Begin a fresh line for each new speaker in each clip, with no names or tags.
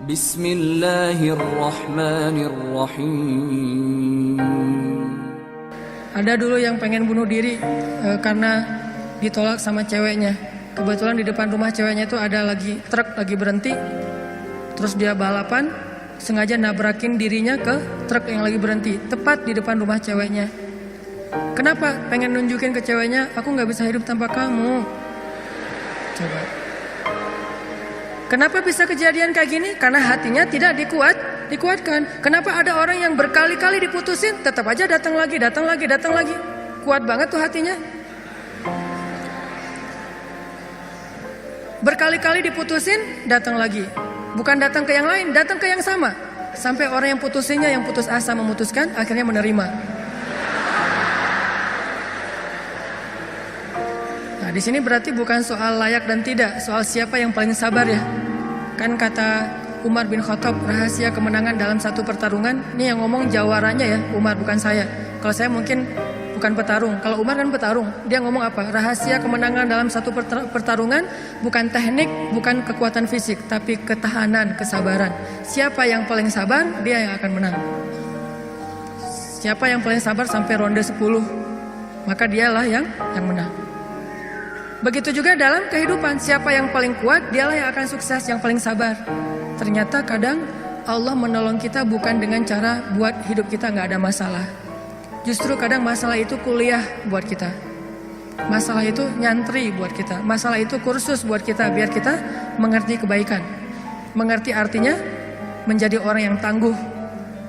Bismillahirrahmanirrahim.
Ada dulu yang pengen bunuh diri karena ditolak sama ceweknya. Kebetulan di depan rumah ceweknya itu ada lagi truk lagi berhenti. Terus dia balapan, sengaja nabrakin dirinya ke truk yang lagi berhenti, tepat di depan rumah ceweknya. Kenapa? Pengen nunjukin ke ceweknya, aku gak bisa hidup tanpa kamu. Coba. Kenapa bisa kejadian kayak gini? Karena hatinya tidak dikuatkan. Kenapa ada orang yang berkali-kali diputusin, tetap aja datang lagi. Kuat banget tuh hatinya. Berkali-kali diputusin, datang lagi. Bukan datang ke yang lain, datang ke yang sama. Sampai orang yang putusinnya, yang putus asa memutuskan, akhirnya menerima. Nah, di sini berarti bukan soal layak dan tidak, soal siapa yang paling sabar ya. Kan kata Umar bin Khattab, rahasia kemenangan dalam satu pertarungan, ini yang ngomong jawaranya ya, Umar bukan saya. Kalau saya mungkin bukan petarung, kalau Umar kan petarung. Dia ngomong apa? Rahasia kemenangan dalam satu pertarungan bukan teknik, bukan kekuatan fisik, tapi ketahanan, kesabaran. Siapa yang paling sabar, dia yang akan menang. Siapa yang paling sabar sampai ronde 10, maka dialah yang menang. Begitu juga dalam kehidupan, siapa yang paling kuat, dialah yang akan sukses, yang paling sabar. Ternyata kadang Allah menolong kita bukan dengan cara buat hidup kita gak ada masalah. Justru kadang masalah itu kuliah buat kita. Masalah itu nyantri buat kita. Masalah itu kursus buat kita, biar kita mengerti kebaikan. Mengerti artinya menjadi orang yang tangguh.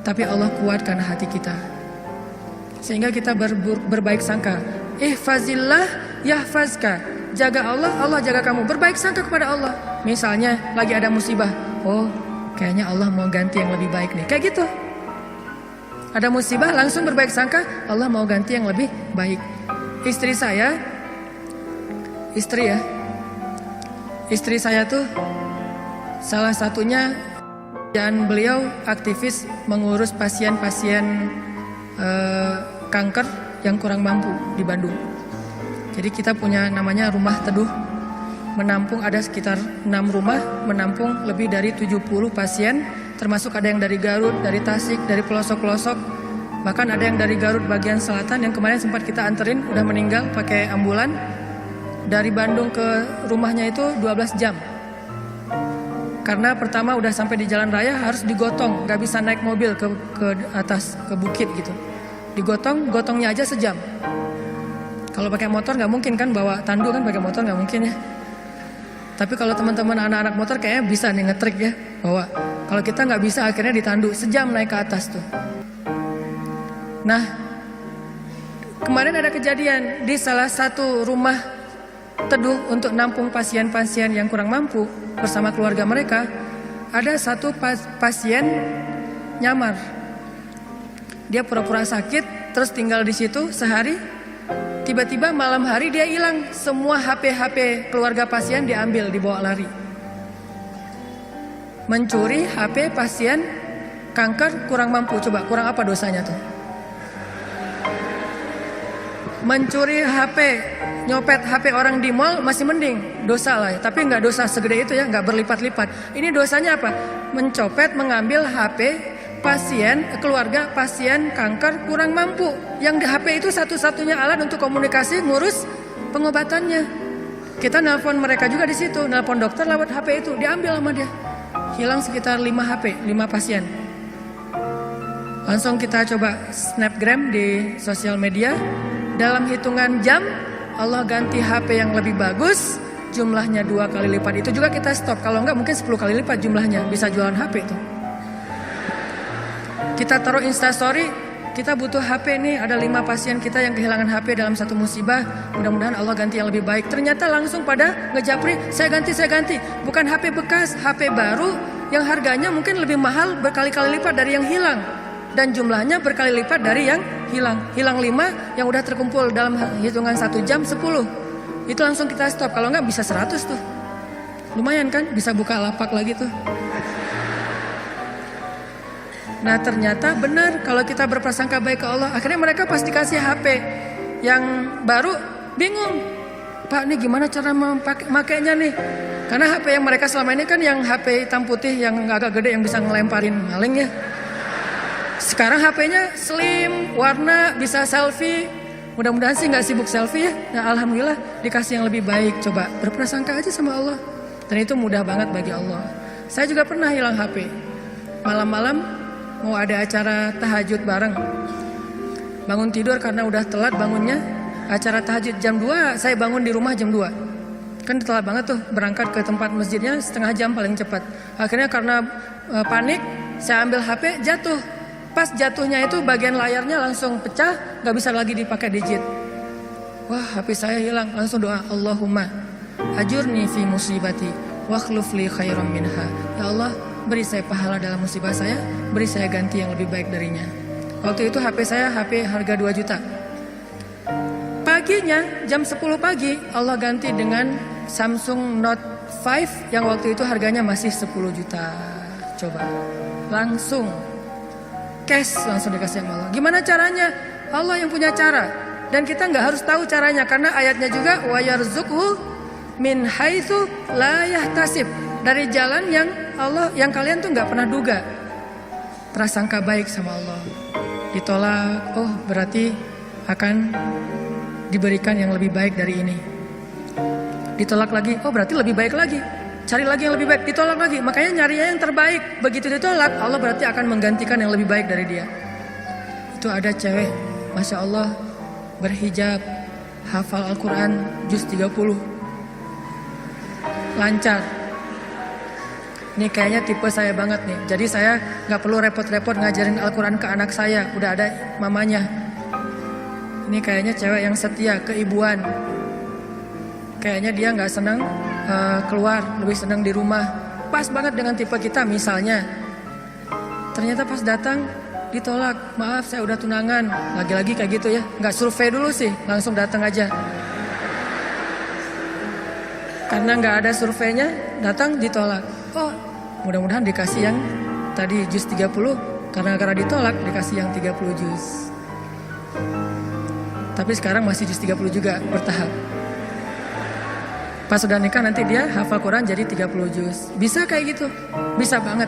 Tapi Allah kuatkan hati kita, sehingga kita berbaik sangka. Ihfazillah yahfazka. Jaga Allah, Allah jaga kamu. Berbaik sangka kepada Allah. Misalnya lagi ada musibah, oh kayaknya Allah mau ganti yang lebih baik nih. Kayak gitu. Ada musibah langsung berbaik sangka, Allah mau ganti yang lebih baik. Istri saya tuh salah satunya, dan beliau aktivis mengurus pasien-pasien kanker yang kurang mampu di Bandung. Jadi kita punya namanya Rumah Teduh, menampung ada sekitar 6 rumah, menampung lebih dari 70 pasien, termasuk ada yang dari Garut, dari Tasik, dari pelosok-pelosok. Bahkan ada yang dari Garut bagian selatan yang kemarin sempat kita anterin, udah meninggal pakai ambulan. Dari Bandung ke rumahnya itu 12 jam. Karena pertama udah sampai di jalan raya harus digotong, gak bisa naik mobil ke atas, ke bukit gitu. Gotongnya aja sejam. Kalau pakai motor nggak mungkin kan, bawa tandu kan, pakai motor nggak mungkin ya. Tapi kalau teman-teman anak-anak motor kayaknya bisa nih ngetrik ya, bahwa kalau kita nggak bisa akhirnya ditandu sejam naik ke atas tuh. Nah, kemarin ada kejadian di salah satu rumah teduh untuk nampung pasien-pasien yang kurang mampu bersama keluarga mereka. Ada satu pasien nyamar. Dia pura-pura sakit, terus tinggal di situ sehari. Tiba-tiba malam hari dia hilang. Semua HP keluarga pasien diambil, dibawa lari. Mencuri HP pasien kanker kurang mampu. Coba kurang apa dosanya tuh? Mencuri HP, nyopet HP orang di mall masih mending, dosa lah ya. Tapi nggak dosa segede itu ya, nggak berlipat-lipat. Ini dosanya apa? Mencopet, mengambil HP keluarga pasien kanker kurang mampu. Yang di HP itu satu-satunya alat untuk komunikasi, ngurus pengobatannya. Kita nelpon mereka juga di situ, nelpon dokter lewat HP itu, diambil sama dia. Hilang sekitar 5 HP, 5 pasien. Langsung kita coba snapgram di sosial media. Dalam hitungan jam Allah ganti HP yang lebih bagus, jumlahnya 2 kali lipat. Itu juga kita stop, kalau enggak mungkin 10 kali lipat jumlahnya, bisa jualan HP itu. Kita taruh Instastory, kita butuh HP nih, ada 5 pasien kita yang kehilangan HP dalam satu musibah, mudah-mudahan Allah ganti yang lebih baik. Ternyata langsung pada ngejapri, saya ganti. Bukan HP bekas, HP baru yang harganya mungkin lebih mahal berkali-kali lipat dari yang hilang. Dan jumlahnya berkali lipat dari yang hilang. Hilang 5, yang udah terkumpul dalam hitungan 1 jam 10. Itu langsung kita stop, kalau enggak bisa 100 tuh. Lumayan kan, bisa buka lapak lagi tuh. Nah ternyata benar, kalau kita berprasangka baik ke Allah, akhirnya mereka pas dikasih HP yang baru bingung. Pak nih gimana cara memakainya nih? Karena HP yang mereka selama ini kan yang HP hitam putih yang agak gede yang bisa ngelemparin maling ya. Sekarang HP-nya slim, warna, bisa selfie. Mudah-mudahan sih nggak sibuk selfie ya. Nah alhamdulillah dikasih yang lebih baik. Coba berprasangka aja sama Allah. Dan itu mudah banget bagi Allah. Saya juga pernah hilang HP. Malam-malam mau ada acara tahajud bareng. Bangun tidur karena udah telat bangunnya. Acara tahajud jam 2, saya bangun di rumah jam 2. Kan telat banget tuh berangkat ke tempat masjidnya setengah jam paling cepat. Akhirnya karena panik saya ambil HP jatuh. Pas jatuhnya itu bagian layarnya langsung pecah, gak bisa lagi dipakai digit. Wah HP saya hilang, langsung doa Allahumma ajurni fi musibati wa akhluf li khairan minha. Ya Allah beri saya pahala dalam musibah saya, beri saya ganti yang lebih baik darinya. Waktu itu HP saya HP harga 2 juta. Paginya jam 10 pagi Allah ganti dengan Samsung Note 5 yang waktu itu harganya masih 10 juta. Coba langsung cash langsung dikasih sama Allah. Gimana caranya? Allah yang punya cara. Dan kita nggak harus tahu caranya karena ayatnya juga wa yarzuqhu min haitsu la yahtasib. Dari jalan yang Allah yang kalian tuh nggak pernah duga. Prasangka baik sama Allah. Ditolak, oh berarti akan diberikan yang lebih baik dari ini. Ditolak lagi, oh berarti lebih baik lagi. Cari lagi yang lebih baik, ditolak lagi. Makanya nyarinya yang terbaik. Begitu ditolak, Allah berarti akan menggantikan yang lebih baik dari dia. Itu ada cewek, Masya Allah, berhijab, hafal Al-Quran, juz 30. Lancar. Ini kayaknya tipe saya banget nih. Jadi saya gak perlu repot-repot ngajarin Al-Quran ke anak saya. Udah ada mamanya. Ini kayaknya cewek yang setia, keibuan. Kayaknya dia gak senang keluar, lebih senang di rumah. Pas banget dengan tipe kita misalnya. Ternyata pas datang ditolak. Maaf saya udah tunangan. Lagi-lagi kayak gitu ya. Gak survei dulu sih, langsung datang aja. Karena gak ada surveinya, datang ditolak. Oh mudah-mudahan dikasih yang tadi juz 30. Karena ditolak dikasih yang 30 juz. Tapi sekarang masih juz 30 juga bertahap. Pas sudah nikah nanti dia hafal Quran jadi 30 juz. Bisa kayak gitu, bisa banget.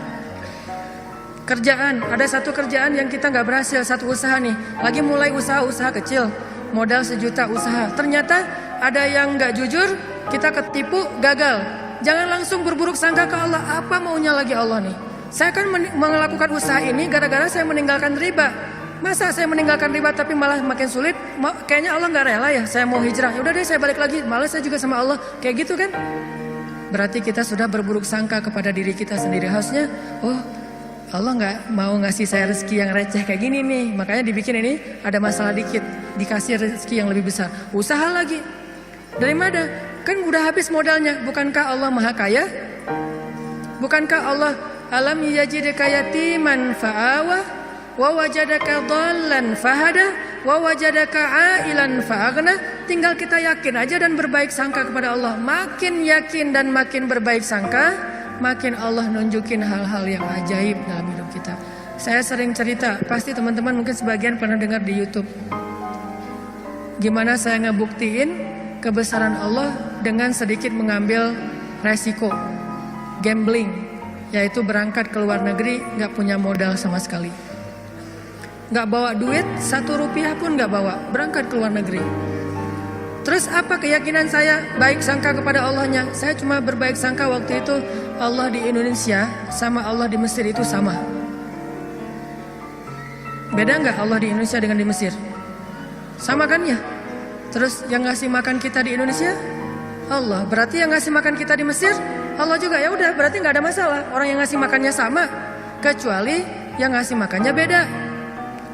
Kerjaan, ada satu kerjaan yang kita gak berhasil, satu usaha nih. Lagi mulai usaha kecil, modal 1 juta usaha. Ternyata ada yang gak jujur, kita ketipu, gagal. Jangan langsung berburuk sangka ke Allah. Apa maunya lagi Allah nih? Saya kan melakukan usaha ini gara-gara saya meninggalkan riba. Masa saya meninggalkan riba tapi malah makin sulit? Kayaknya Allah gak rela ya. Saya mau hijrah, yaudah deh saya balik lagi. Malah saya juga sama Allah. Kayak gitu kan? Berarti kita sudah berburuk sangka kepada diri kita sendiri. Harusnya, oh Allah gak mau ngasih saya rezeki yang receh kayak gini nih. Makanya dibikin ini ada masalah dikit, dikasih rezeki yang lebih besar. Usaha lagi. Dari mana? Kan udah habis modalnya. Bukankah Allah maha kaya? Bukankah Allah alam yajidka yatiman fa'awa wa wajadaka dhallan fahada wa wajadaka ailan fa'aghna. Tinggal kita yakin aja dan berbaik sangka kepada Allah. Makin yakin dan makin berbaik sangka, makin Allah nunjukin hal-hal yang ajaib dalam hidup kita. Saya sering cerita, pasti teman-teman mungkin sebagian pernah dengar di YouTube. Gimana saya ngebuktiin kebesaran Allah dengan sedikit mengambil resiko gambling, yaitu berangkat ke luar negeri gak punya modal sama sekali. Gak bawa duit, 1 rupiah pun gak bawa, berangkat ke luar negeri. Terus apa keyakinan saya baik sangka kepada Allahnya? Saya cuma berbaik sangka waktu itu Allah di Indonesia sama Allah di Mesir itu sama. Beda gak Allah di Indonesia dengan di Mesir? Sama kan ya? Terus yang ngasih makan kita di Indonesia Allah. Berarti yang ngasih makan kita di Mesir Allah juga. Ya udah, berarti gak ada masalah. Orang yang ngasih makannya sama, kecuali yang ngasih makannya beda.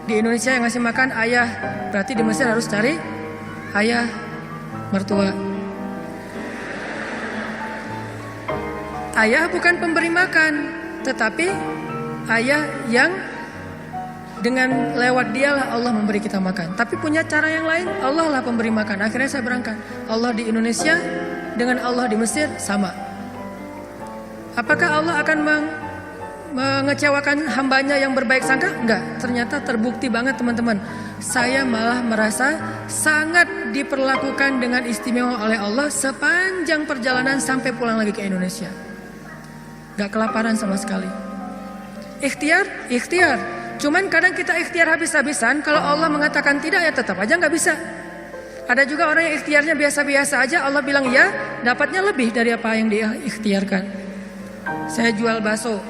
Di Indonesia yang ngasih makan ayah, berarti di Mesir harus cari ayah mertua. Ayah bukan pemberi makan, tetapi ayah yang dengan lewat dialah Allah memberi kita makan. Tapi punya cara yang lain, Allah lah pemberi makan. Akhirnya saya berangkat. Allah di Indonesia dengan Allah di Mesir sama. Apakah Allah akan mengecewakan hambanya yang berbaik sangka? Enggak, ternyata terbukti banget teman-teman. saya malah merasa sangat diperlakukan dengan istimewa oleh Allah sepanjang perjalanan sampai pulang lagi ke Indonesia. Gak kelaparan sama sekali. Ikhtiar. Cuman kadang kita ikhtiar habis-habisan, kalau Allah mengatakan tidak ya tetap aja gak bisa. Ada juga orang yang ikhtiarnya biasa-biasa aja, Allah bilang ya, dapatnya lebih dari apa yang dia ikhtiarkan. Saya jual bakso,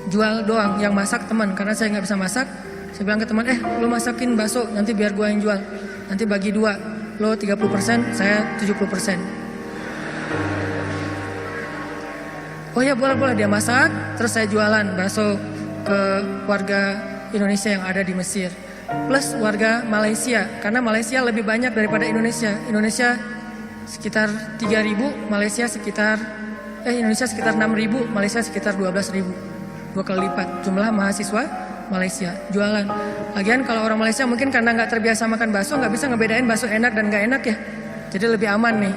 jual doang, yang masak teman, karena saya gak bisa masak. Saya bilang ke teman, lo masakin bakso, nanti biar gue yang jual. Nanti bagi 2, lo 30%, saya 70%. Oh ya boleh, dia masak, terus saya jualan bakso ke warga Indonesia yang ada di Mesir. Plus warga Malaysia, karena Malaysia lebih banyak daripada Indonesia. Indonesia sekitar 3.000, Malaysia sekitar Indonesia sekitar 6.000, Malaysia sekitar 12.000. 2 kali lipat jumlah mahasiswa Malaysia jualan. Lagian kalau orang Malaysia mungkin karena nggak terbiasa makan bakso, nggak bisa ngebedain bakso enak dan nggak enak ya. Jadi lebih aman nih.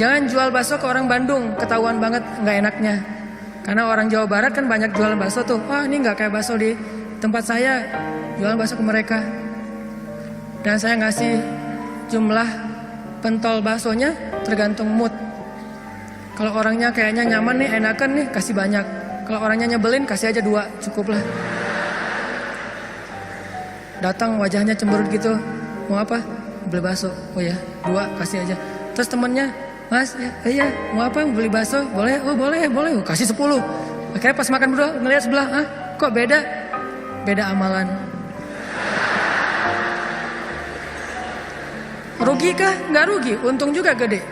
Jangan jual bakso ke orang Bandung, ketahuan banget nggak enaknya. Karena orang Jawa Barat kan banyak jualan bakso tuh. Wah ini nggak kayak bakso di tempat saya, jualan bakso ke mereka. Dan saya ngasih jumlah pentol baksonya tergantung mood. Kalau orangnya kayaknya nyaman nih, enakan nih, kasih banyak. Kalau orangnya nyebelin, kasih aja 2, cukup lah. Datang wajahnya cemberut gitu, mau apa? Beli bakso. Oh ya, 2 kasih aja. Terus temennya, Mas, iya, mau apa? Beli bakso? Boleh? Oh boleh. Kasih 10. Akhirnya pas makan berdua, ngeliat sebelah, kok beda? Beda amalan. Rugi kah? Nggak rugi, untung juga gede.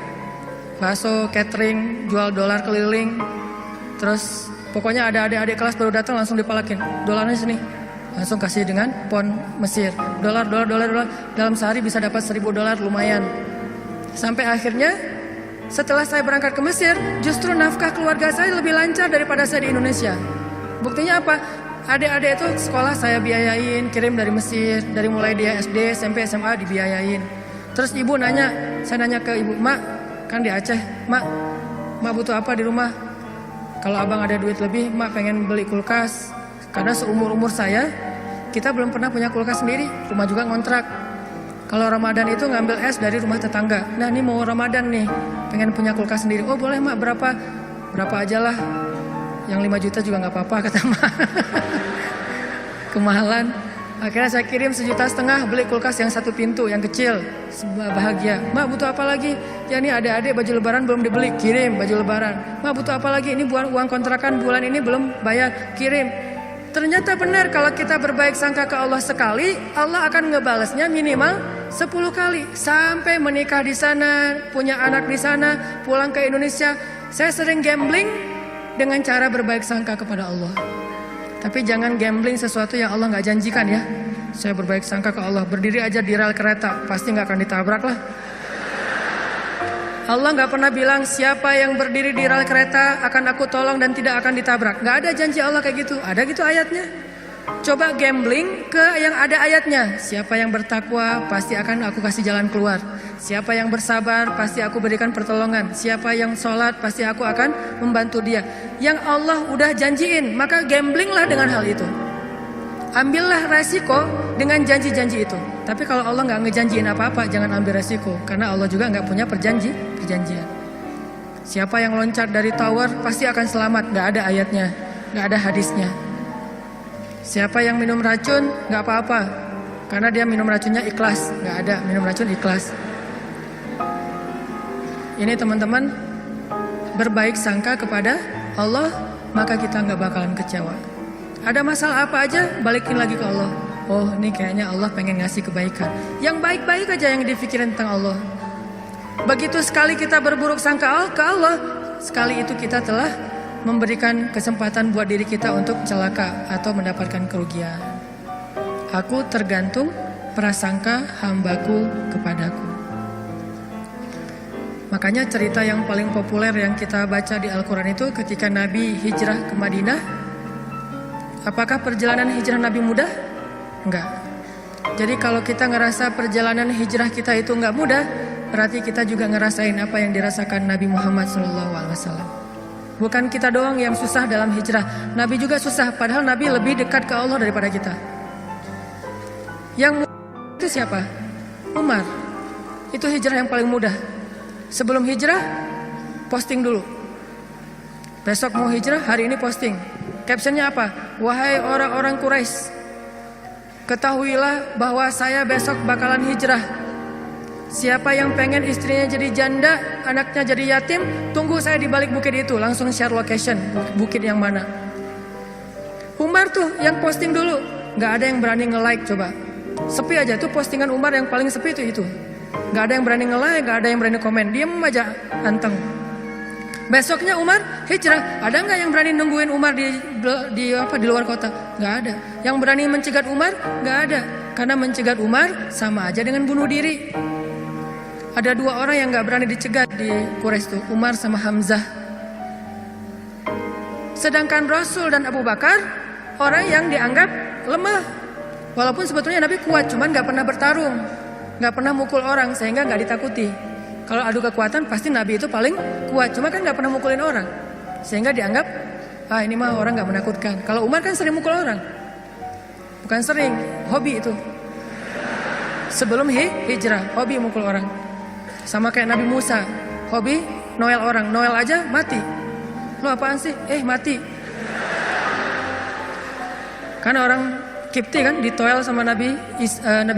Bakso, catering, jual dolar keliling. Terus pokoknya ada adik-adik kelas baru datang langsung dipalakin. Dolarnya sini. Langsung kasih dengan pon Mesir. Dolar. Dalam sehari bisa dapat $1.000 lumayan. Sampai akhirnya setelah saya berangkat ke Mesir, justru nafkah keluarga saya lebih lancar daripada saya di Indonesia. Buktinya apa? Adik-adik itu sekolah saya biayain, kirim dari Mesir. Dari mulai dia SD, SMP, SMA dibiayain. Terus ibu nanya, saya nanya ke ibu, Mak, kan di Aceh, Mak butuh apa di rumah? Kalau abang ada duit lebih, Mak pengen beli kulkas. Karena seumur-umur saya, kita belum pernah punya kulkas sendiri. Rumah juga ngontrak. Kalau Ramadan itu ngambil es dari rumah tetangga. Nah ini mau Ramadan nih, pengen punya kulkas sendiri. Oh boleh Mak, berapa aja lah. Yang 5 juta juga gak apa-apa kata Mak. Kemahalan. Akhirnya saya kirim 1,5 juta beli kulkas yang 1 pintu, yang kecil. Bahagia. Mak butuh apa lagi? Ya ini adik-adik baju lebaran belum dibeli, kirim baju lebaran. Mak butuh apa lagi? Ini uang kontrakan bulan ini belum bayar, kirim. Ternyata benar kalau kita berbaik sangka ke Allah sekali, Allah akan ngebalasnya minimal 10 kali. Sampai menikah di sana, punya anak di sana, pulang ke Indonesia. Saya sering gambling dengan cara berbaik sangka kepada Allah. Tapi jangan gambling sesuatu yang Allah gak janjikan ya. Saya berbaik sangka ke Allah, berdiri aja di rel kereta, pasti gak akan ditabrak lah. Allah gak pernah bilang siapa yang berdiri di rel kereta akan aku tolong dan tidak akan ditabrak. Gak ada janji Allah kayak gitu. Ada gitu ayatnya. Coba gambling ke yang ada ayatnya. Siapa yang bertakwa pasti akan aku kasih jalan keluar. Siapa yang bersabar pasti aku berikan pertolongan. Siapa yang sholat pasti aku akan membantu dia. Yang Allah udah janjiin, maka gamblinglah dengan hal itu. Ambillah resiko dengan janji-janji itu. Tapi kalau Allah gak ngejanjiin apa-apa, jangan ambil resiko. Karena Allah juga gak punya perjanjian. Siapa yang loncat dari tower pasti akan selamat. Gak ada ayatnya, gak ada hadisnya. Siapa yang minum racun gak apa-apa. Karena dia minum racunnya ikhlas. Gak ada minum racun ikhlas. Ini teman-teman, berbaik sangka kepada Allah, maka kita gak bakalan kecewa. Ada masalah apa aja, balikin lagi ke Allah. Oh ini kayaknya Allah pengen ngasih kebaikan. Yang baik-baik aja yang dipikirin tentang Allah. Begitu sekali kita berburuk sangka ke Allah, sekali itu kita telah memberikan kesempatan buat diri kita untuk celaka atau mendapatkan kerugian. Aku tergantung prasangka hambaku kepadaku. Makanya cerita yang paling populer yang kita baca di Al-Quran itu ketika Nabi hijrah ke Madinah. Apakah perjalanan hijrah Nabi mudah? Enggak. Jadi kalau kita ngerasa perjalanan hijrah kita itu enggak mudah, berarti kita juga ngerasain apa yang dirasakan Nabi Muhammad SAW. Bukan kita doang yang susah dalam hijrah, Nabi juga susah. Padahal Nabi lebih dekat ke Allah daripada kita. Yang itu siapa? Umar. Itu hijrah yang paling mudah. Sebelum hijrah, posting dulu. Besok mau hijrah, hari ini posting. Captionnya apa? Wahai orang-orang Quraisy, ketahuilah bahwa saya besok bakalan hijrah. Siapa yang pengen istrinya jadi janda, anaknya jadi yatim, tunggu saya di balik bukit itu. Langsung share location, bukit yang mana. Umar tuh yang posting dulu. Gak ada yang berani nge-like coba. Sepi aja tuh postingan Umar yang paling sepi itu. Gak ada yang berani nge-like, gak ada yang berani komen. Diem aja, anteng. Besoknya Umar hijrah. Ada nggak yang berani nungguin Umar di luar kota? Nggak ada. Yang berani mencegat Umar? Nggak ada. Karena mencegat Umar sama aja dengan bunuh diri. Ada dua orang yang nggak berani dicegat di Quraisy itu, Umar sama Hamzah. Sedangkan Rasul dan Abu Bakar orang yang dianggap lemah. Walaupun sebetulnya Nabi kuat, cuman nggak pernah bertarung, nggak pernah mukul orang sehingga nggak ditakuti. Kalau adu kekuatan pasti Nabi itu paling kuat, cuma kan nggak pernah mukulin orang, sehingga dianggap ini mah orang nggak menakutkan. Kalau Umar kan sering mukul orang, bukan sering, hobi itu. Sebelum hijrah, hobi mukul orang. Sama kayak Nabi Musa, hobi noel orang, noel aja mati. Lo apaan sih? Mati. Karena orang Kipti kan ditoel sama Nabi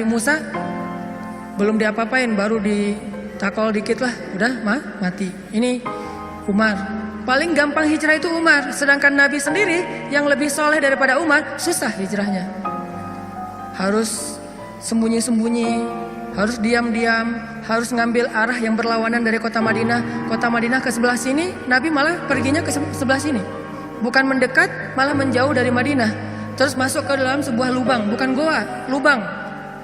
Musa, belum diapa-apain, baru ditakol dikit lah, udah mati. Ini Umar. Paling gampang hijrah itu Umar. Sedangkan Nabi sendiri yang lebih soleh daripada Umar, susah hijrahnya. Harus sembunyi-sembunyi, harus diam-diam, harus ngambil arah yang berlawanan dari kota Madinah. Kota Madinah ke sebelah sini, Nabi malah perginya ke sebelah sini. Bukan mendekat, malah menjauh dari Madinah. Terus masuk ke dalam sebuah lubang, bukan goa, lubang.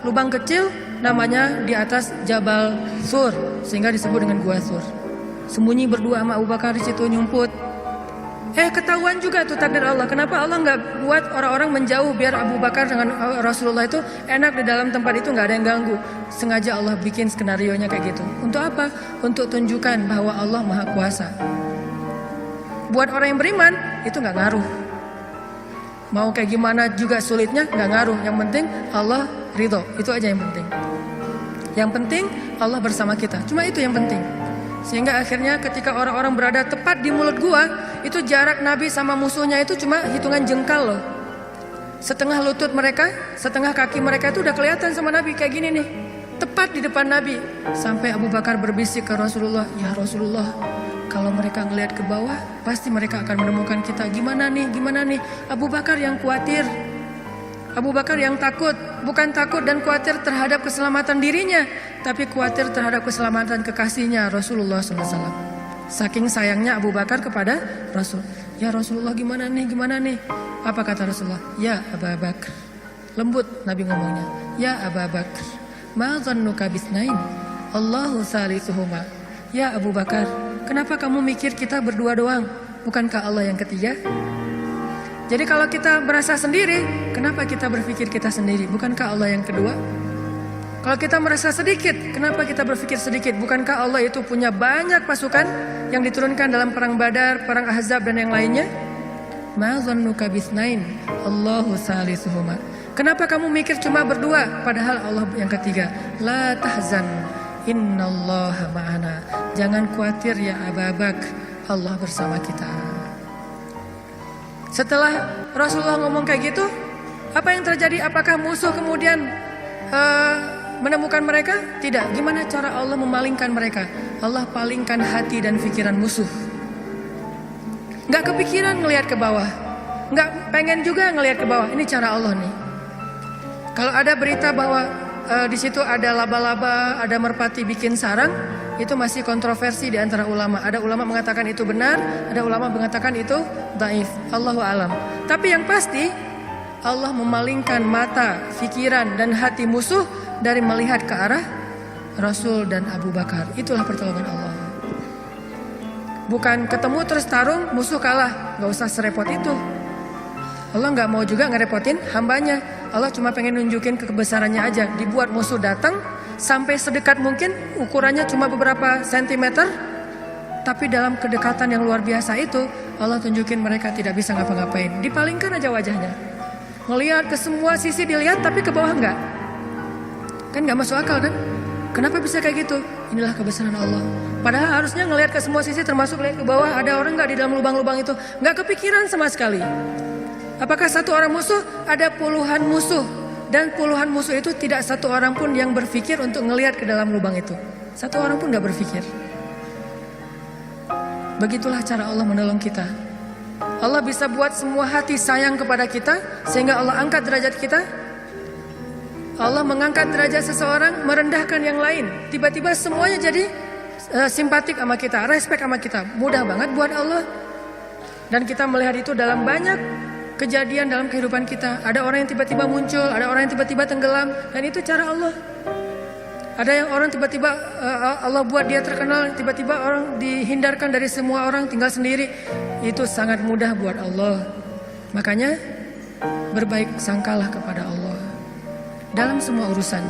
Lubang kecil namanya di atas Jabal Sur, sehingga disebut dengan Gua Sur. Sembunyi berdua sama Abu Bakar di situ nyumput. Ketahuan juga tuh takdir Allah. Kenapa Allah nggak buat orang-orang menjauh biar Abu Bakar dengan Rasulullah itu enak di dalam tempat itu, nggak ada yang ganggu. Sengaja Allah bikin skenarionya kayak gitu. Untuk apa? Untuk tunjukkan bahwa Allah Maha Kuasa. Buat orang yang beriman itu nggak ngaruh. Mau kayak gimana juga sulitnya nggak ngaruh. Yang penting Allah ridho, itu aja yang penting. Yang penting Allah bersama kita. Cuma itu yang penting. Sehingga akhirnya ketika orang-orang berada tepat di mulut gua, itu jarak Nabi sama musuhnya itu cuma hitungan jengkal loh. Setengah lutut mereka, setengah kaki mereka itu udah kelihatan sama Nabi kayak gini nih. Tepat di depan Nabi. Sampai Abu Bakar berbisik ke Rasulullah, "Ya Rasulullah, kalau mereka ngelihat ke bawah, pasti mereka akan menemukan kita. Gimana nih, gimana nih?" Abu Bakar yang khawatir. Abu Bakar yang takut, bukan takut dan khawatir terhadap keselamatan dirinya, tapi khawatir terhadap keselamatan kekasihnya Rasulullah SAW. Saking sayangnya Abu Bakar kepada Rasul. "Ya Rasulullah, gimana nih, gimana nih?" Apa kata Rasulullah? "Ya Abu Bakar." Lembut Nabi ngomongnya. "Ya Abu Bakar, ma dhannuka bisnain? Allahu salisuhuma." Ya Abu Bakar, kenapa kamu mikir kita berdua doang? Bukankah Allah yang ketiga? Jadi kalau kita merasa sendiri, kenapa kita berpikir kita sendiri? Bukankah Allah yang kedua? Kalau kita merasa sedikit, kenapa kita berpikir sedikit? Bukankah Allah itu punya banyak pasukan yang diturunkan dalam perang Badar, perang Ahzab dan yang lainnya? Ma dhannuka bisnain? Allahu salisuhuma. Kenapa kamu mikir cuma berdua padahal Allah yang ketiga? La tahzan, innallaha ma'ana. Jangan khawatir ya Abu Bakar, Allah bersama kita. Setelah Rasulullah ngomong kayak gitu, apa yang terjadi? Apakah musuh kemudian menemukan mereka? Tidak. Gimana cara Allah memalingkan mereka? Allah palingkan hati dan pikiran musuh. Gak kepikiran ngelihat ke bawah, gak pengen juga ngelihat ke bawah. Ini cara Allah nih. Kalau ada berita bahwa di situ ada laba-laba, ada merpati bikin sarang, itu masih kontroversi di antara ulama. Ada ulama mengatakan itu benar, ada ulama mengatakan itu dhaif. Allahu alam. Tapi yang pasti Allah memalingkan mata, pikiran dan hati musuh dari melihat ke arah Rasul dan Abu Bakar. Itulah pertolongan Allah. Bukan ketemu terus tarung, musuh kalah. Gak usah serepot itu. Allah gak mau juga ngerepotin hambanya. Allah cuma pengen nunjukin kebesarannya aja. Dibuat musuh datang sampai sedekat mungkin, ukurannya cuma beberapa sentimeter, tapi dalam kedekatan yang luar biasa itu Allah tunjukin mereka tidak bisa ngapa-ngapain. Dipalingkan aja wajahnya, ngelihat ke semua sisi dilihat, tapi ke bawah enggak. Kan gak masuk akal kan? Kenapa bisa kayak gitu? Inilah kebesaran Allah. Padahal harusnya ngelihat ke semua sisi, termasuk lihat ke bawah, ada orang gak di dalam lubang-lubang itu? Gak kepikiran sama sekali. Apakah satu orang musuh? Ada puluhan musuh. Dan puluhan musuh itu tidak satu orang pun yang berpikir untuk ngelihat ke dalam lubang itu. Satu orang pun gak berpikir. Begitulah cara Allah menolong kita. Allah bisa buat semua hati sayang kepada kita, sehingga Allah angkat derajat kita. Allah mengangkat derajat seseorang, merendahkan yang lain. Tiba-tiba semuanya jadi simpatik sama kita, respect sama kita. Mudah banget buat Allah. Dan kita melihat itu dalam banyak kejadian dalam kehidupan kita. Ada orang yang tiba-tiba muncul, ada orang yang tiba-tiba tenggelam. Dan itu cara Allah. Ada yang orang tiba-tiba Allah buat dia terkenal, tiba-tiba orang dihindarkan dari semua orang, tinggal sendiri. Itu sangat mudah buat Allah. Makanya berbaik sangkalah kepada Allah dalam semua urusan.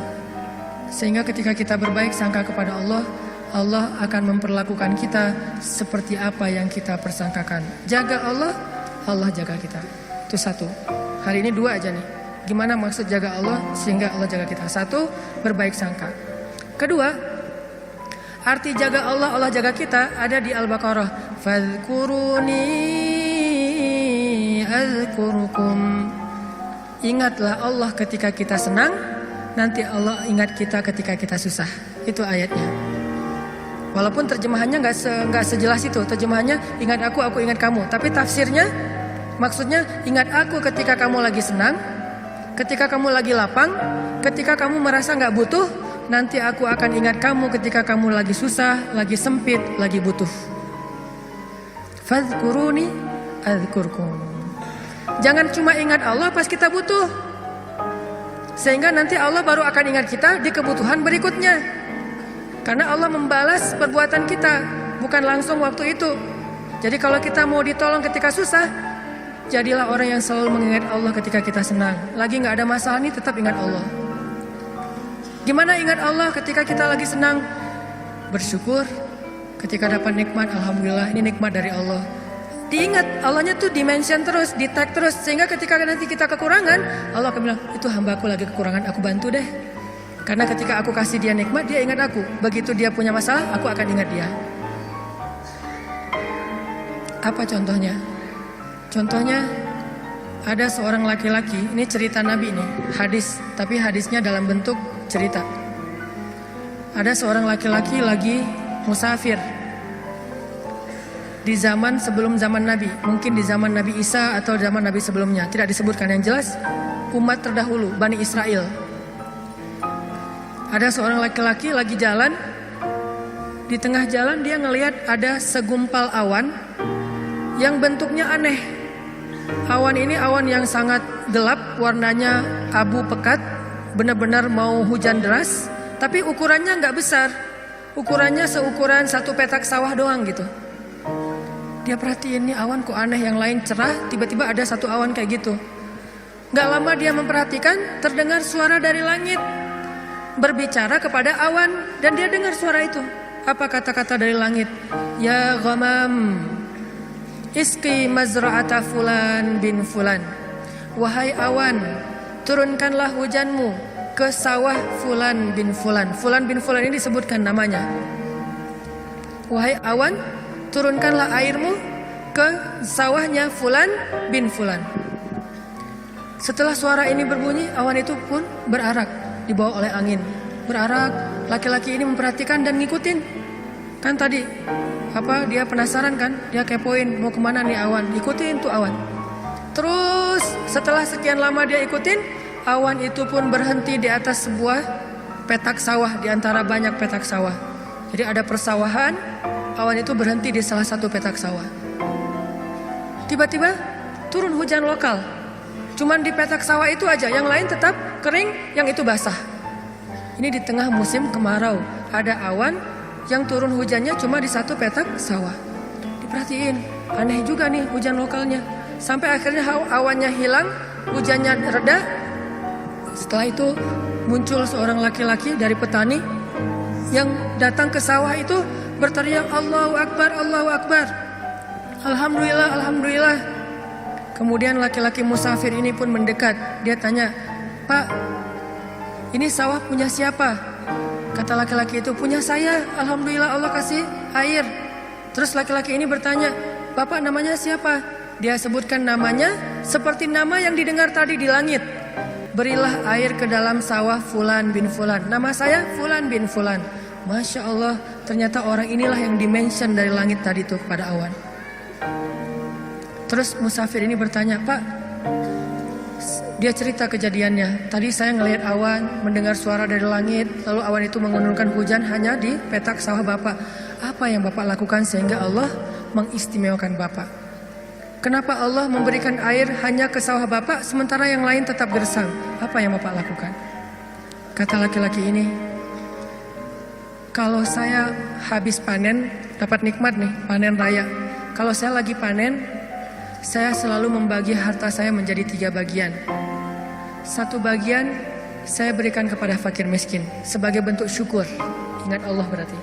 Sehingga ketika kita berbaik sangka kepada Allah, Allah akan memperlakukan kita seperti apa yang kita persangkakan. Jaga Allah, Allah jaga kita. Itu satu. Hari ini dua aja nih. Gimana maksud jaga Allah sehingga Allah jaga kita? Satu, berbaik sangka. Kedua, arti jaga Allah, Allah jaga kita ada di Al-Baqarah. Fadhkuruni azkurukum. Ingatlah Allah ketika kita senang, nanti Allah ingat kita ketika kita susah. Itu ayatnya. Walaupun terjemahannya nggak sejelas itu. Terjemahannya ingat aku ingat kamu. Tapi tafsirnya, maksudnya ingat aku ketika kamu lagi senang, ketika kamu lagi lapang, ketika kamu merasa nggak butuh. Nanti aku akan ingat kamu ketika kamu lagi susah, lagi sempit, lagi butuh. Fadhkuruni adzkurkum. Jangan cuma ingat Allah pas kita butuh. Sehingga nanti Allah baru akan ingat kita di kebutuhan berikutnya. Karena Allah membalas perbuatan kita, bukan langsung waktu itu. Jadi kalau kita mau ditolong ketika susah, jadilah orang yang selalu mengingat Allah ketika kita senang. Lagi gak ada masalah nih, tetap ingat Allah. Gimana ingat Allah ketika kita lagi senang? Bersyukur. Ketika dapat nikmat, alhamdulillah ini nikmat dari Allah. Diingat, Allahnya tuh dimention terus, di tag terus. Sehingga ketika nanti kita kekurangan, Allah akan bilang, itu hambaku lagi kekurangan, aku bantu deh. Karena ketika aku kasih dia nikmat, dia ingat aku. Begitu dia punya masalah, aku akan ingat dia. Apa contohnya? Contohnya, ada seorang laki-laki, ini cerita Nabi nih, hadis. Tapi hadisnya dalam bentuk cerita. Ada seorang laki-laki lagi musafir di zaman sebelum zaman Nabi, mungkin di zaman Nabi Isa atau zaman Nabi sebelumnya, tidak disebutkan. Yang jelas umat terdahulu, Bani Israel. Ada seorang laki-laki lagi jalan, di tengah jalan dia ngelihat ada segumpal awan yang bentuknya aneh. Awan ini awan yang sangat gelap, warnanya abu pekat, benar-benar mau hujan deras, tapi ukurannya nggak besar, ukurannya seukuran satu petak sawah doang gitu. Dia perhatiin nih awan kok aneh, yang lain cerah, tiba-tiba ada satu awan kayak gitu. Gak lama dia memperhatikan, terdengar suara dari langit berbicara kepada awan, dan dia dengar suara itu. Apa kata-kata dari langit? Ya ghamam, iski mazra'ata fulan bin fulan. Wahai awan, turunkanlah hujanmu ke sawah fulan bin fulan. Fulan bin fulan ini disebutkan namanya. Wahai awan, turunkanlah airmu ke sawahnya fulan bin fulan. Setelah suara ini berbunyi, awan itu pun berarak, dibawa oleh angin. Berarak, laki-laki ini memperhatikan dan ngikutin. Kan tadi, dia penasaran kan, dia kepoin mau kemana nih awan, ikutin tuh awan. Terus setelah sekian lama dia ikutin, awan itu pun berhenti di atas sebuah petak sawah, di antara banyak petak sawah. Jadi ada persawahan, awan itu berhenti di salah satu petak sawah. Tiba-tiba turun hujan lokal. Cuman di petak sawah itu aja, yang lain tetap kering, yang itu basah. Ini di tengah musim kemarau, ada awan yang turun hujannya cuma di satu petak sawah. Diperhatiin, aneh juga nih hujan lokalnya. Sampai akhirnya awannya hilang, hujannya reda. Setelah itu muncul seorang laki-laki dari petani yang datang ke sawah itu berteriak, Allahu Akbar, Allahu Akbar, Alhamdulillah, Alhamdulillah. Kemudian laki-laki musafir ini pun mendekat. Dia tanya, Pak, ini sawah punya siapa? Kata laki-laki itu, punya saya, alhamdulillah Allah kasih air. Terus laki-laki ini bertanya, bapak namanya siapa? Dia sebutkan namanya seperti nama yang didengar tadi di langit. Berilah air ke dalam sawah Fulan bin Fulan. Nama saya Fulan bin Fulan. Masya Allah, ternyata orang inilah yang dimention dari langit tadi tuh kepada awan. Terus musafir ini bertanya, Pak, dia cerita kejadiannya. Tadi saya ngelihat awan, mendengar suara dari langit, lalu awan itu menurunkan hujan hanya di petak sawah Bapak. Apa yang Bapak lakukan sehingga Allah mengistimewakan Bapak? Kenapa Allah memberikan air hanya ke sawah Bapak sementara yang lain tetap gersang? Apa yang Bapak lakukan? Kata laki-laki ini, kalau saya habis panen, dapat nikmat nih, panen raya. Kalau saya lagi panen, saya selalu membagi harta saya menjadi 3 bagian. 1 bagian saya berikan kepada fakir miskin sebagai bentuk syukur. Ingat Allah berarti.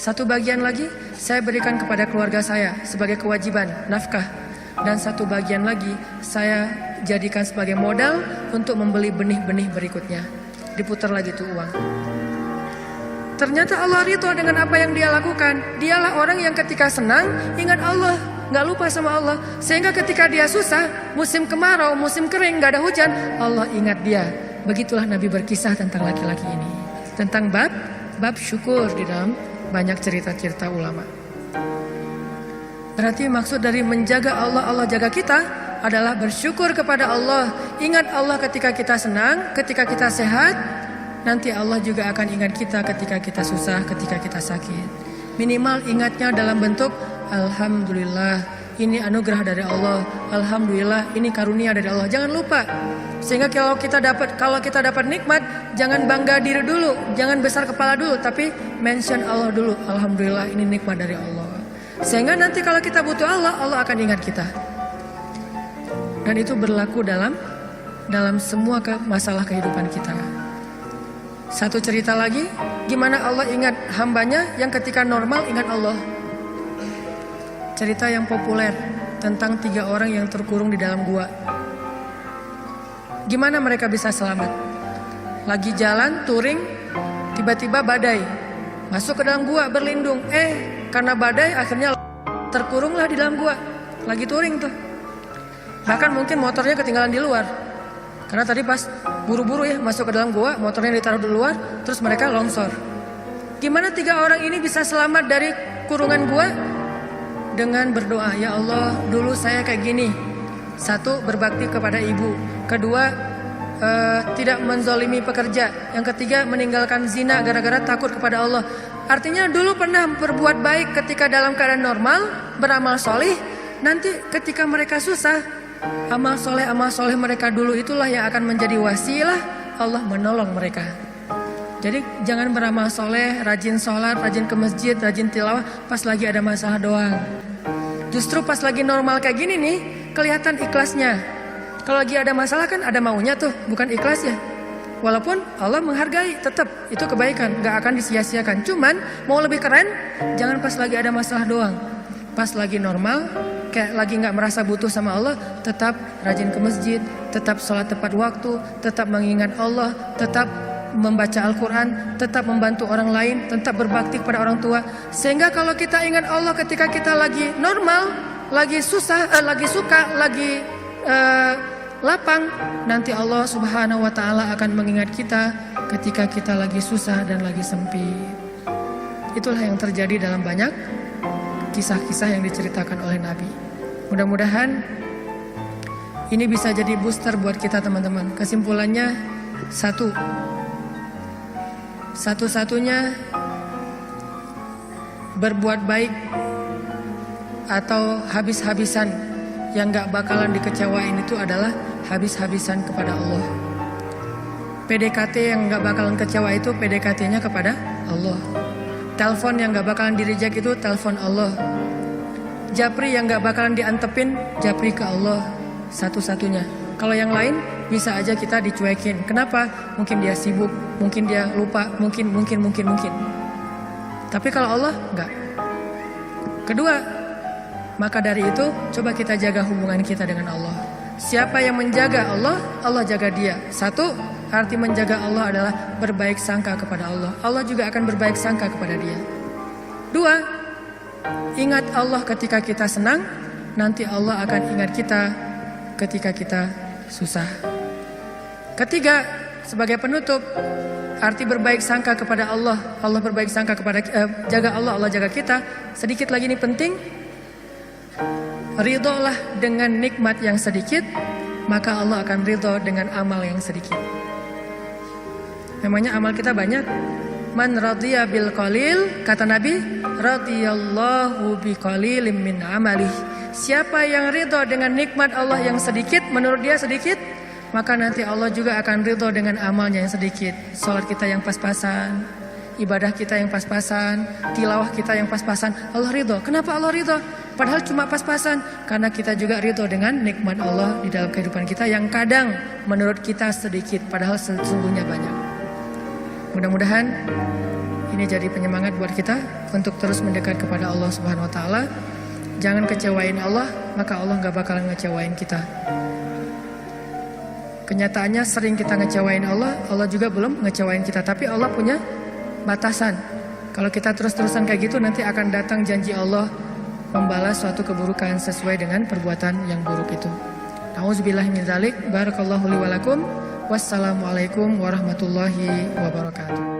1 bagian lagi saya berikan kepada keluarga saya sebagai kewajiban, nafkah. Dan 1 bagian lagi saya jadikan sebagai modal untuk membeli benih-benih berikutnya. Diputar lagi tuh uang. Ternyata Allah ridho dengan apa yang dia lakukan. Dialah orang yang ketika senang ingat Allah, gak lupa sama Allah. Sehingga ketika dia susah, musim kemarau, musim kering, gak ada hujan, Allah ingat dia. Begitulah Nabi berkisah tentang laki-laki ini. Tentang bab syukur di dalam banyak cerita-cerita ulama. Berarti maksud dari menjaga Allah, Allah jaga kita adalah bersyukur kepada Allah. Ingat Allah ketika kita senang, ketika kita sehat. Nanti Allah juga akan ingat kita ketika kita susah, ketika kita sakit. Minimal ingatnya dalam bentuk alhamdulillah, ini anugerah dari Allah. Alhamdulillah, ini karunia dari Allah. Jangan lupa. Sehingga kalau kita dapat nikmat, jangan bangga diri dulu, jangan besar kepala dulu, tapi mention Allah dulu. Alhamdulillah, ini nikmat dari Allah. Sehingga nanti kalau kita butuh Allah, Allah akan ingat kita. Dan itu berlaku dalam semua masalah kehidupan kita. Satu cerita lagi, gimana Allah ingat hambanya yang ketika normal ingat Allah. Cerita yang populer tentang 3 orang yang terkurung di dalam gua. Gimana mereka bisa selamat? Lagi jalan touring, tiba-tiba badai, masuk ke dalam gua berlindung. Karena badai akhirnya terkurunglah di dalam gua. Lagi touring tuh. Bahkan mungkin motornya ketinggalan di luar. Karena tadi pas buru-buru ya masuk ke dalam gua, motornya ditaruh di luar, terus mereka longsor. Gimana 3 orang ini bisa selamat dari kurungan gua? Dengan berdoa, ya Allah, dulu saya kayak gini. 1, berbakti kepada ibu. 2, tidak menzalimi pekerja. Yang 3, meninggalkan zina gara-gara takut kepada Allah. Artinya dulu pernah berbuat baik ketika dalam keadaan normal, beramal soleh. Nanti ketika mereka susah, amal soleh mereka dulu itulah yang akan menjadi wasilah Allah menolong mereka. Jadi jangan beramal soleh, rajin sholat, rajin ke masjid, rajin tilawah pas lagi ada masalah doang. Justru pas lagi normal kayak gini nih, kelihatan ikhlasnya. Kalau lagi ada masalah kan ada maunya tuh, bukan ikhlas ya. Walaupun Allah menghargai, tetap itu kebaikan, gak akan disia-siakan. Cuman mau lebih keren, jangan pas lagi ada masalah doang. Pas lagi normal, kayak lagi gak merasa butuh sama Allah, tetap rajin ke masjid, tetap sholat tepat waktu, tetap mengingat Allah, tetap membaca Al-Quran, tetap membantu orang lain, tetap berbakti kepada orang tua. Sehingga kalau kita ingat Allah ketika kita lagi normal, lagi susah, lagi suka, lagi lapang, nanti Allah Subhanahu wa Ta'ala akan mengingat kita ketika kita lagi susah dan lagi sempit. Itulah yang terjadi dalam banyak kisah-kisah yang diceritakan oleh Nabi. Mudah-mudahan ini bisa jadi booster buat kita teman-teman. Kesimpulannya satu-satunya berbuat baik atau habis-habisan yang gak bakalan dikecewain itu adalah habis-habisan kepada Allah. PDKT yang gak bakalan kecewa itu PDKT-nya kepada Allah. Telepon yang gak bakalan di-reject itu telepon Allah. Japri yang gak bakalan diantepin, japri ke Allah. Satu-satunya. Kalau yang lain bisa aja kita dicuekin. Kenapa? Mungkin dia sibuk, mungkin dia lupa, mungkin. Tapi kalau Allah enggak. Kedua, maka dari itu coba kita jaga hubungan kita dengan Allah. Siapa yang menjaga Allah, Allah jaga dia. 1, Arti menjaga Allah adalah berbaik sangka kepada Allah. Allah juga akan berbaik sangka kepada dia. 2, ingat Allah ketika kita senang, nanti Allah akan ingat kita ketika kita susah. 3, sebagai penutup, arti berbaik sangka kepada Allah. Allah berbaik sangka kepada jaga Allah, Allah jaga kita. Sedikit lagi ini penting. Ridholah dengan nikmat yang sedikit, maka Allah akan ridho dengan amal yang sedikit. Memangnya amal kita banyak. Man radhiya bil qalil, kata Nabi, radhiyallahu bi qalilim min amalih. Siapa yang ridho dengan nikmat Allah yang sedikit, menurut dia sedikit, maka nanti Allah juga akan ridho dengan amalnya yang sedikit. Salat kita yang pas-pasan, ibadah kita yang pas-pasan, tilawah kita yang pas-pasan, Allah ridho. Kenapa Allah ridho? Padahal cuma pas-pasan, karena kita juga ridho dengan nikmat Allah di dalam kehidupan kita yang kadang menurut kita sedikit, padahal sesungguhnya banyak. Mudah-mudahan ini jadi penyemangat buat kita untuk terus mendekat kepada Allah Subhanahu Wa Taala. Jangan kecewain Allah, maka Allah gak bakalan ngecewain kita. Kenyataannya sering kita ngecewain Allah, Allah juga belum ngecewain kita. Tapi Allah punya batasan. Kalau kita terus-terusan kayak gitu, nanti akan datang janji Allah membalas suatu keburukan sesuai dengan perbuatan yang buruk itu. Auzubillahi min dzalik. Barakallahu li wa lakum. Wassalamualaikum warahmatullahi wabarakatuh.